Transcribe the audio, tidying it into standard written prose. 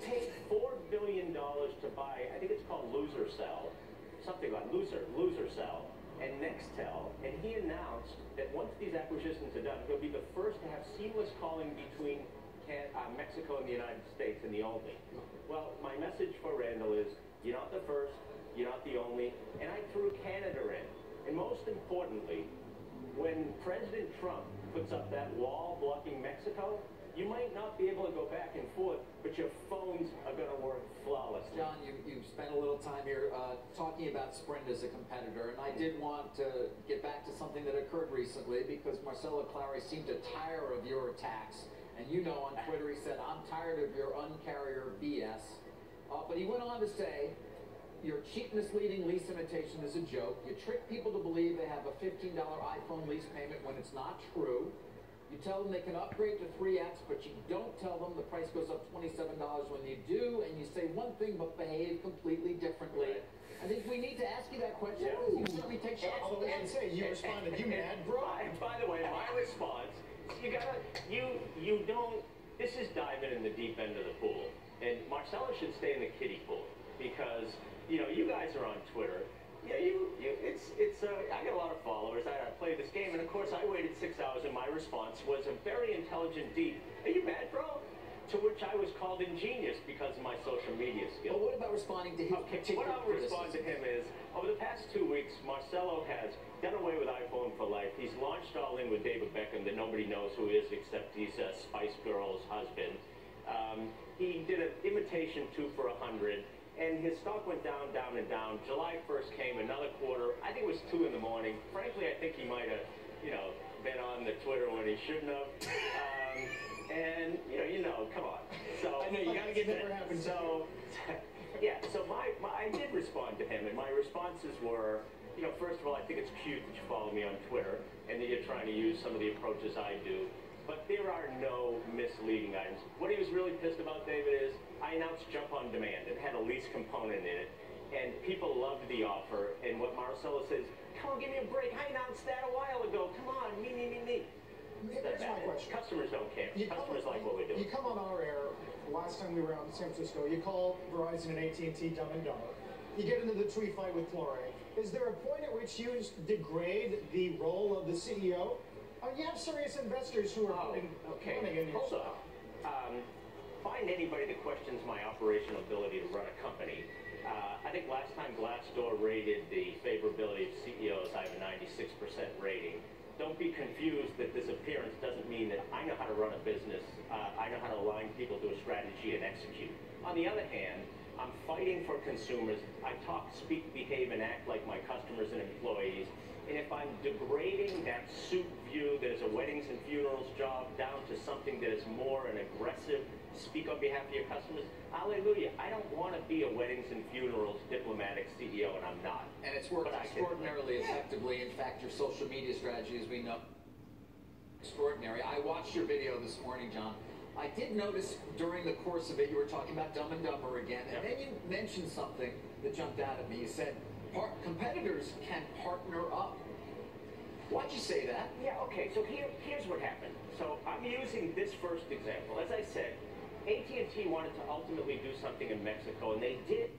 paid $4 billion to buy, I think it's called Loser Cell, something like Loser Cell, and Nextel, and he announced that once these acquisitions are done, he'll be the first to have seamless calling between Mexico and the United States, and the only. Well, my message for Randall is, you're not the first, you're not the only, and I threw Canada in. And most importantly, when President Trump puts up that wall blocking Mexico, you might not be able to go back and forth, but your phones are going to work flawlessly. John, you spent a little time here talking about Sprint as a competitor, and I did want to get back to something that occurred recently, because Marcelo Clary seemed to tire of your attacks. And you know, on Twitter he said, I'm tired of your uncarrier BS. But he went on to say, your cheap, misleading lease imitation is a joke. You trick people to believe they have a $15 iPhone lease payment when it's not true. You tell them they can upgrade to 3X, but you don't tell them the price goes up $27 when you do, and you say one thing but behave completely differently. I think we need to ask you that question. Yeah. You certainly take shots. And say, you responded, you mad, bro? By the way, my response, you don't, this is diving in the deep end of the pool. And Marcelo should stay in the kiddie pool, because, you know, you guys are on Twitter. Yeah, I got a lot of followers. I play this game, and of course I waited 6 hours, and my response was a very intelligent deep. Are you mad, bro? To which I was called ingenious because of my social media skills. But what about responding to his particular What I'll respond to him is, over the past 2 weeks, Marcelo has done away with iPhone for life. He's launched all in with David Beckham that nobody knows who is, except he's a Spice Girl's husband. He did an imitation 2 for $100. And his stock went down, down, and down. July 1st came, another quarter. I think it was 2 in the morning. Frankly, I think he might have, been on the Twitter when he shouldn't have. And, come on. So I know, you got to get that what happened. So, yeah, so I did respond to him, and my responses were, first of all, I think it's cute that you follow me on Twitter, and that you're trying to use some of the approaches I do. But there are no misleading items. What he was really pissed about, David, is I announced Jump on Demand. It had a lease component in it, and people loved the offer. And what Marcelo says, come on, give me a break. I announced that a while ago. Come on, me. Here's my question. Customers don't care. Customers like what we do. You come on our air, last time we were out in San Francisco, you call Verizon and AT&T dumb and dumber. You get into the tweet fight with Flore. Is there a point at which you degrade the role of the CEO? You have serious investors who are putting money in your stock. Find anybody that questions my operational ability to run a company. I think last time Glassdoor rated the favorability of CEOs, I have a 96% rating. Don't be confused that this appearance doesn't mean that I know how to run a business. I know how to align people to a strategy and execute. On the other hand, I'm fighting for consumers. I talk, speak, behave, and act like my customers and employees. And if I'm degrading that suit view that is a weddings and funerals job down to something that is more an aggressive, speak on behalf of your customers, hallelujah. I don't want to be a weddings and funerals diplomatic CEO, and I'm not. And it's worked extraordinarily effectively. In fact, your social media strategy, as we know, extraordinary. I watched your video this morning, John. I did notice during the course of it, you were talking about Dumb and Dumber again, and then you mentioned something that jumped out at me. You said, competitors can partner up. Why'd you say that? Yeah, okay, so here's what happened. So I'm using this first example. As I said, AT&T wanted to ultimately do something in Mexico, and they did.